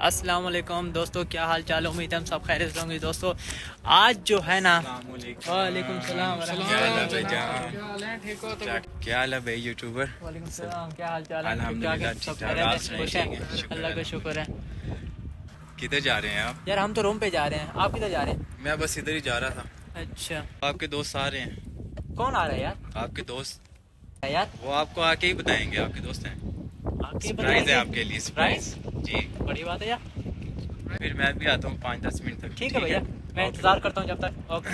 अस्सलाम वालेकुम दोस्तों, क्या हाल चाल। उम्मीद है हम सब खैरियत से होंगे। दोस्तों आज जो है ना, वालेकुम सलाम, क्या हाल है भाई यूट्यूबर। वालेकुम सलाम, क्या हाल चाल है? अल्हम्दुलिल्लाह सब ठीक ठाक, खैरियत आप से? सुनाइए। खुश हैं? ठीक है, शुक्र अल्लाह का है। शुक्र है। किधर जा रहे हैं आप? यार हम तो रूम पे जा रहे हैं, आप किधर जा रहे हैं? मैं बस इधर ही जा रहा था। अच्छा, आपके दोस्त आ रहे हैं। कौन आ रहा है यार? आपके दोस्त यार वो आपको आके ही बताएंगे। आपके दोस्त हैं, आपके सरप्राइज है आपके लिए। सरप्राइज? जी, बड़ी बात है यार। फिर मैं भी आता हूँ 5-10 मिनट तक। ठीक है भैया, मैं इंतजार करता हूँ जब तक। ओके।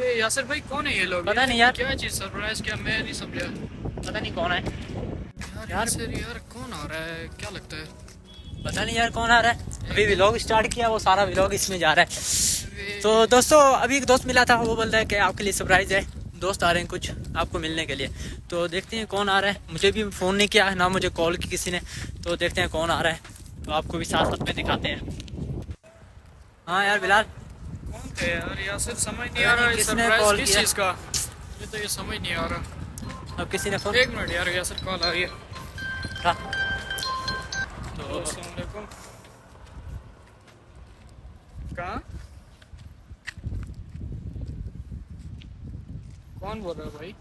ये यासिर भाई कौन है ये लोग? पता नहीं यार। क्या चीज सरप्राइज, क्या मैं नहीं समझा। पता नहीं कौन है यार यासिर यार कौन आ रहा है, क्या लगता है? पता नहीं यार कौन आ रहा है। अभी व्लॉग स्टार्ट किया, वो सारा व्लॉग इसमें जा रहा है। तो दोस्तों अभी एक दोस्त मिला था, वो बोल रहा है कि आपके लिए सरप्राइज है, दोस्त आ रहे हैं कुछ आपको मिलने के लिए। तो देखते हैं कौन आ रहा है। मुझे भी फ़ोन नहीं किया है, ना मुझे कॉल की किसी ने। तो देखते हैं कौन आ रहा है, तो आपको भी साथ साथ में दिखाते हैं। हाँ यार बिलाल, कौन थे यार? यासिर समझ नहीं पता आ रहा नहीं है किसने सरप्राइज कॉल किस किया। चीज का। ये तो ये समझ नहीं आ रहा। अब किसी ने फ़ोन एक मिनट यार, यासिर कॉल आ रही है। था। तो अस्सलाम वालेकुम। कहाँ? कौन बोल रहा है भाई?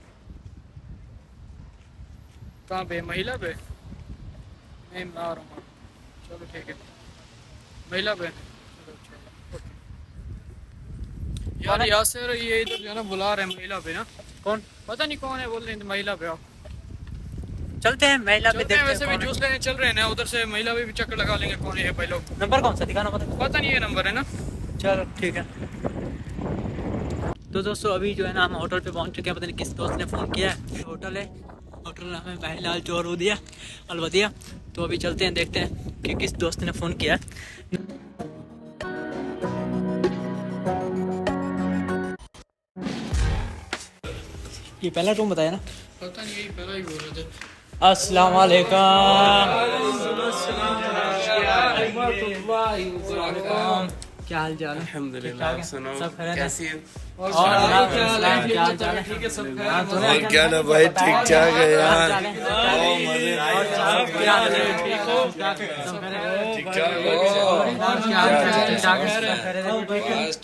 कहाँ पे? महिला पे? नहीं, मैं आ रहा हूँ। चलो ठीक है, महिला पे। चलो, चलो, ओके। यार यासिर ये इधर जो है ना बुला रहे हैं महिला पे ना। कौन? पता नहीं कौन है, बोल रहे हैं महिला पे आओ। चलते हैं महिला पे, चलते हैं, देखते वैसे हैं भी कौन है। जूस लेने चल रहे हैं ना, उधर से महिला पे भी चक्कर लगा लेंगे। कौन है ये भाई लोग? नंबर कौन सा दिखाना पता नहीं, ये नंबर है ना। चलो ठीक है। तो दोस्तों अभी जो है ना हम होटल पे पहुंच चुके हैं। पता नहीं किस दोस्त ने फ़ोन किया है। होटल है, होटल नाम है बहलाल चौरुदिया अलवदिया। तो अभी चलते हैं, देखते हैं कि किस दोस्त ने फ़ोन किया है। ये पहला रूम बताया ना? पता नहीं, यही पहला ही बोल रहे थे। अस्सलाम वालेकुम। क्या हाल चाल है? अल्हम्दुलिल्लाह, आप सुनाओ सब खैरियत है? कैसी है? और क्या हाल चाल है? ठीक है, सब हाँ, तो और क्या ना भाई, ठीक ठाक है यार।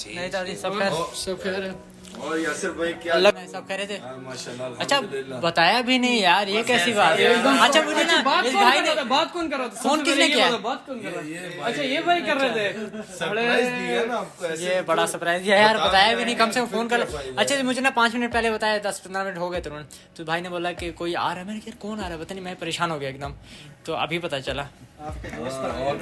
सब खैर है। और यासिर भाई क्या? सब कह रहे थे। माशाल्लाह, अच्छा अल्हम्दुलिल्लाह। बताया भी नहीं यार, ये कैसी बात है? अच्छा मुझे ना इस भाई ने बात कौन कर रहा था? फोन किसने किया? बात कौन कर रहा था? अच्छा ये भाई कर रहे थे। सरप्राइज दिया ना आपको ऐसे। ये बड़ा सरप्राइज दिया यार, बताया भी नहीं, कम से कम फोन कर। अच्छा मुझे ना 5 मिनट पहले बताया, 10-15 मिनट हो गए तुरंत। तो भाई ने बोला कि कोई आ रहा है। मैंने कहा कौन आ रहा है, पता नहीं, मैं परेशान हो गया एकदम। तो अभी पता चला। और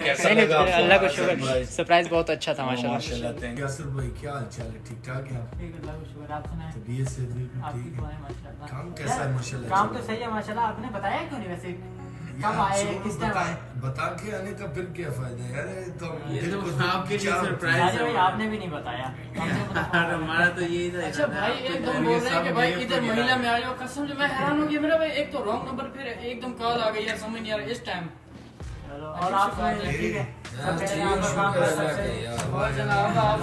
कैसा नहीं, लगा आपको? अल्लाह का शुक्र, सरप्राइज बहुत अच्छा था माशाल्लाह। माशाल्लाह, थैंक यू। यासिर भाई क्या हाल चाल है? ठीक ठाक है आप? अल्लाह का शुक्र, आप सुनाएं? तबीयत से बिल्कुल आपकी ठीक दुआ है। है माशाल्लाह। काम कैसा है? माशाल्लाह काम चल तो रहा सही है माशाल्लाह। आपने बताया क्यों नहीं वैसे? है। कब यार, आए, शुरू किस टाइम आए? बता के आने का फिर क्या फायदा यार? ये तो दिल को आपके लिए चार- सरप्राइज राजा भाई आपने भी नहीं बताया। हमारा तो यही था। अच्छा भाई एकदम बोल रहे हैं कि भाई इधर महिला में आ जाओ। कसम से मैं हैरान हो गया। मेरा भाई एक तो रॉन्ग नंबर, फिर एकदम कॉल आ गई यार, समझ नहीं आ रहा इस टाइम। और आप ठीक है? सब कह रहे हैं आपका काम कर सकते हैं। और जनाब आप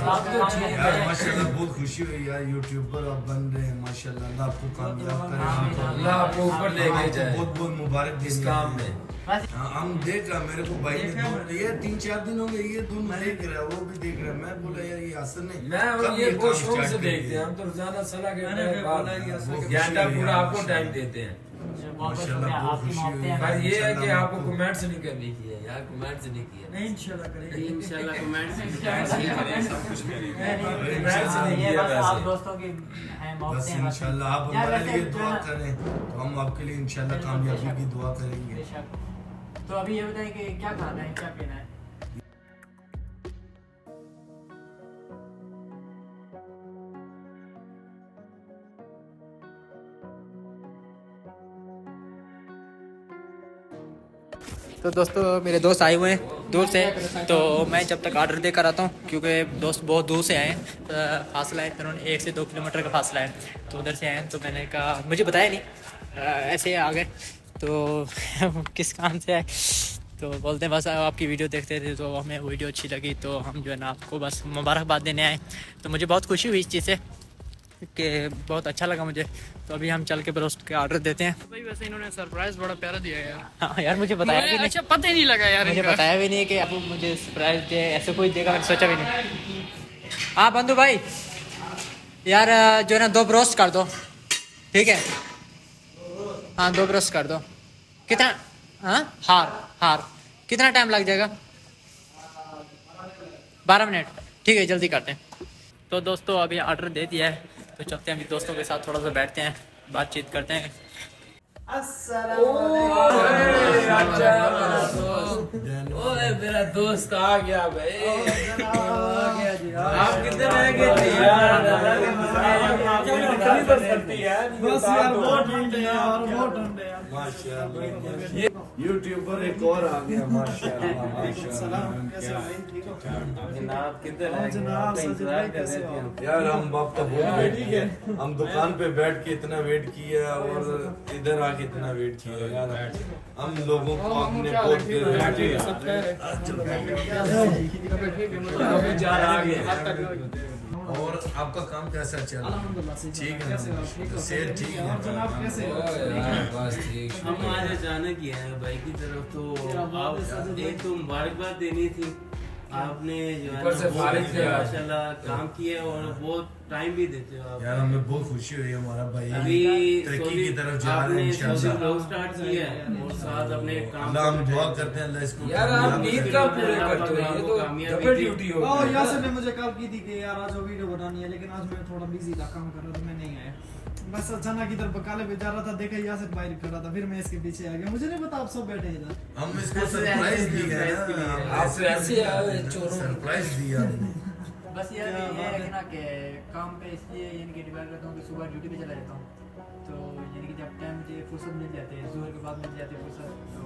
आप तो काम यार करें। माशाल्लाह बहुत खुशी हुई यार, यूट्यूबर आप बन रहे हैं माशाल्लाह। अल्लाह आपको कामयाब करे। आमीन, आमीन। अल्लाह आपको ऊपर लेके जाए बहुत बहुत मुबारक इस देने काम आए में। हैं। बस हाँ, हम देख रहा, मेरे को भाई ने ये 3-4 दिन हो गए, ये दोनों देख रहा है, वो भी देख रहा है। मैं बोला यार ये यासिर ने मैं और कब ये बहुत काम शौक start से किया? देखते हैं। हम तो रोजाना सलाह के वो घंटा खुशी पूरा हुई आपको यार। टाइम देते हैं। बहुत माशाल्लाह, शुक्रिया, बहुत आपकी खुशी मोहब्बतें हुई। हैं। पर ये है कि इंशाल्लाह आपको आपको- कमेंट्स नहीं करनी चाहिए यार, कमेंट्स नहीं किए। नहीं इंशाल्लाह करेंगे, इंशाल्लाह कमेंट्स सब कुछ करेंगे। ये बस आप दोस्तों की हैं बस मोहब्बतें हैं। इंशाल्लाह आप यार हमारे वैसे लिए जो दुआ है ना- करें तो हम आपके लिए इंशाल्लाह कामयाबी की दुआ करेंगे। बेशक। तो अभी ये बताएं कि क्या खाना है, क्या पीना है? तो दोस्तों मेरे दोस्त आए हुए हैं दूर से, तो मैं जब तक ऑर्डर देकर आता हूँ, क्योंकि दोस्त बहुत दूर से आए हैं। फासला है उन्होंने 1 से 2 किलोमीटर का फासला है, तो उधर से आए हैं। तो मैंने कहा, मुझे बताया नहीं, ऐसे आ गए। तो किस काम से आए? तो बोलते हैं बस आपकी वीडियो देखते थे तो हमें वीडियो अच्छी लगी, तो हम जो है ना आपको बस मुबारकबाद देने आए। तो मुझे बहुत खुशी हुई इस चीज़ से। कि बहुत अच्छा लगा मुझे। तो अभी हम चल के ब्रोस्ट के ऑर्डर देते हैं। भाई वैसे इन्होंने सरप्राइज बड़ा प्यारा दिया है यार। हाँ यार, मुझे बताया भी नहीं, अच्छा पता ही नहीं लगा यार मुझे इनका। बताया भी नहीं कि अब मुझे सरप्राइज दे, ऐसे कोई देगा, मैंने सोचा भी नहीं। हाँ बंधु भाई, यार जो है ना 2 ब्रोस्ट कर दो, ठीक है? हाँ 2 ब्रोस्ट कर दो। कितना? हाँ हार कितना टाइम लग जाएगा? 12 मिनट, ठीक है, जल्दी करते हैं। तो दोस्तों अभी ऑर्डर दे दिया है, तो चलते हैं अभी दोस्तों के साथ थोड़ा सा बैठते हैं, बातचीत करते हैं। ओए मेरा दोस्त आ गया भाई। आप कितने रह गए थे यार? यूट्यूबर एक और आ गया माशाल्लाह। जनाब कितने रह गए? आपका इंतजार कर रहे थे हम। यार हम बाप का बहुत वेट किया, हम दुकान पे बैठ के इतना वेट किया और इधर आके इतना वेट किया यार। हम लोगों को अपने बहुत और आपका काम कैसा चल रहा है? ठीक है, सेहत ठीक है? बस ठीक। हम आज अचानक ही आए भाई की तरफ, तो आप एक तो मुबारकबाद देनी थी। आपने जो है ऊपर से फारिग थे आप। माशाल्लाह काम किया और बहुत टाइम भी देते हो आप। यार हमें बहुत खुशी हुई, हमारा भाई अभी तरक्की की तरफ जा रहे हैं इंशाल्लाह। लोग स्टार्ट किया है और साथ अपने काम अल्लाह हम दुआ करते हैं अल्लाह इसको यार आप नींद का पूरे करते हो, ये तो डबल ड्यूटी हो और गई। यासर ने मुझे कल की थी कि यार आज वीडियो बनानी है, लेकिन आज मैं थोड़ा बिजी था, काम कर रहा था, मैं नहीं आया। बस अचानक इधर बकाले पे जा रहा था, देखा यासर बाहर खड़ा था, फिर मैं इसके पीछे आ गया। मुझे नहीं पता आप सब बैठे इधर। हम इसको सरप्राइज दिया है, आप ऐसे आए चोरों। सरप्राइज दिया हमने। बस यार ये है कि ना कि काम पे इसलिए यानी कि डिवाइड करता हूँ कि सुबह ड्यूटी पे चला जाता हूँ, तो यानी कि जब टाइम मुझे फुर्सत मिल जाती है, जोहर के बाद मिल जाती है फुर्सत, तो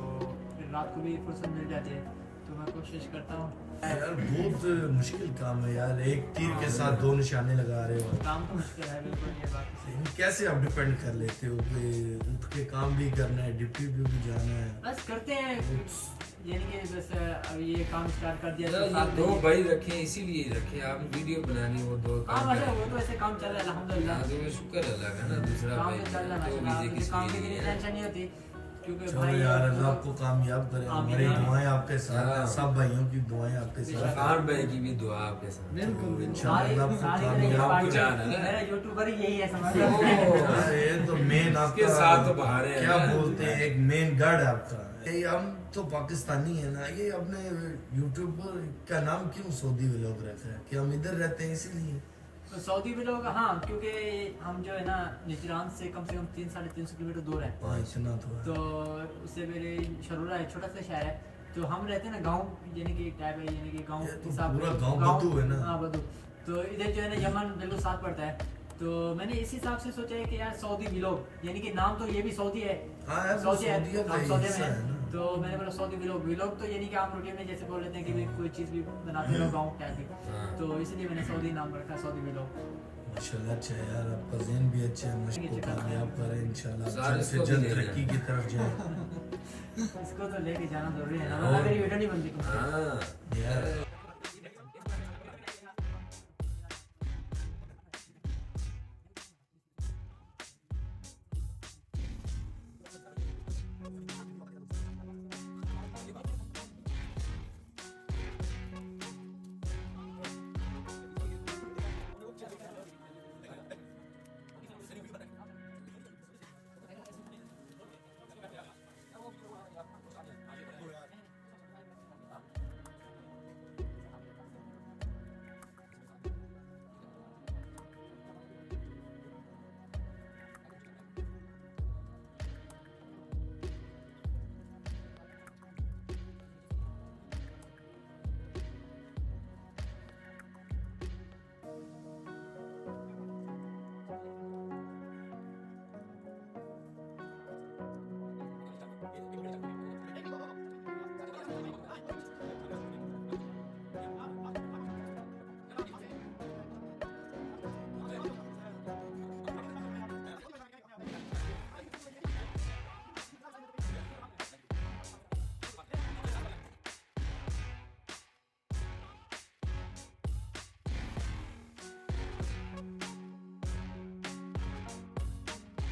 फिर रात को भी फुर्सत मिल जाती है, तो मैं कोशिश करता हूँ। यार बहुत मुश्किल काम है यार, एक तीर के साथ 2 निशाने लगा रहे हो। काम तो मुश्किल है बिल्कुल, ये बात सही है। कैसे आप डिपेंड कर लेते हो कि उठ के काम भी करना है, ड्यूटी पे भी जाना है? बस करते हैं, यानी कि बस अब ये काम स्टार्ट कर दिया तो ये साथ 2 में- भाई रखे इसीलिए रखे, आप वीडियो बनानी वो 2 हाँ काम माशा कर। वो तो ऐसे काम चल रहा है अल्हम्दुलिल्लाह। तो शुक्र अल्लाह का ना, दूसरा काम भाई तो चल रहा है तो माशाल्लाह, बिजी मुझे काम की किसी इतनी लिए टेंशन नहीं होती, क्योंकि चलो भाई यार अल्लाह आपको कामयाब करे, आमीन। हमारी दुआएं आपके साथ हैं, हाँ। सब भाइयों की दुआएं आपके साथ हैं। खान भाई की भी दुआ आपके साथ। बिल्कुल इंशाल्लाह आपको सारी कामयाब आपको जाना है। मेरा यूट्यूबर ही यही है, समझ लो। यार ये तो मेन आपका इसके साथ तो बाहर है क्या ना। बोलते हैं, एक मेन गढ़ है आपका। ये हम तो पाकिस्तानी है ना, ये अपने यूट्यूबर का नाम क्यों सऊदी व्लॉग रखा है? कि हम इधर रहते हैं इसीलिए? तो सऊदी भी लोग, हाँ क्योंकि हम जो है ना निजरान से कम 300-350 किलोमीटर दूर है, हाँ इतना तो है। तो उससे मेरे शरूरा है, छोटा सा शहर है, तो हम रहते हैं ना गांव, यानी कि टाइप है, यानी कि गांव ये तो हिसाब पूरा गांव बद्दू है ना। हाँ बद्दू। तो इधर जो है ना यमन बिल्कुल साथ पड़ता है, तो मैंने इस हिसाब से सोचा है कि यार सऊदी व्लॉग, यानी कि नाम तो ये भी सऊदी है, हाँ यार वो सऊदी है, सऊदीया का हम ही सऊदी हिस्सा में है ना। तो मैंने बोला सऊदी व्लॉग तो यानी कि आम रोटी में जैसे बोल लेते हैं कि भाई कोई चीज़ भी बनाते हो गाँव टाइप की, तो इसलिए मैंने सऊदी नाम रखा, सऊदी व्लॉग। माशाल्लाह अच्छा है यार, आपका ज़हन भी अच्छा है, मुझको कामयाब करें इंशाल्लाह, सारे जल्द से इसको भी जल्द ले तरक्की की तरफ जाए। इसको तो लेके जाना जरूरी है ना, वरना मेरी वीडियो नहीं बनती। हाँ यार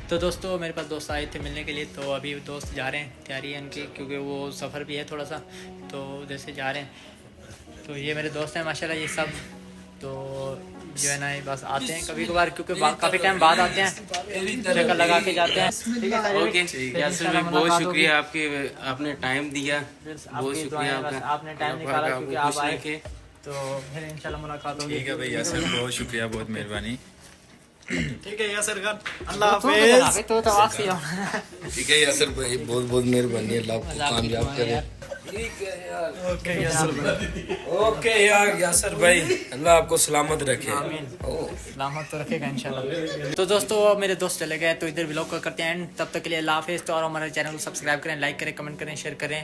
तो दोस्तों मेरे पास दोस्त आए थे मिलने के लिए, तो अभी दोस्त जा रहे हैं, तैयारी है उनकी, क्योंकि वो सफ़र भी है थोड़ा सा, तो उधर से जा रहे हैं। तो ये मेरे दोस्त हैं माशाल्लाह ये सब, तो जो है ना ये बस आते हैं कभी कभार, क्योंकि काफ़ी टाइम बाद आते हैं, चक्कर लगा के जाते हैं। ठीक है ओके यासिर भाई, बहुत शुक्रिया आपके, आपने टाइम दिया, बहुत शुक्रिया आपका, आपने टाइम निकाला क्योंकि आप आए थे, तो फिर इंशाल्लाह मुलाकात होगी। ठीक है भैया सर, बहुत शुक्रिया, बहुत मेहरबानी। ठीक है यासर खान, अल्लाह हाफिज। तो वापसी हो। ठीक है यासर भाई, बहुत बहुत मेहरबानी, अल्लाह आपको कामयाब करे। ओके यार यासर भाई, अल्लाह आपको सलामत रखे। सलामत तो रखेगा इंशाल्लाह। तो दोस्तों मेरे दोस्त चले गए, तो इधर व्लॉग का करते हैं एंड, तब तक के लिए अल्लाह हाफिज़। तो और हमारे चैनल को सब्सक्राइब करें, लाइक करें, कमेंट करें, शेयर करें।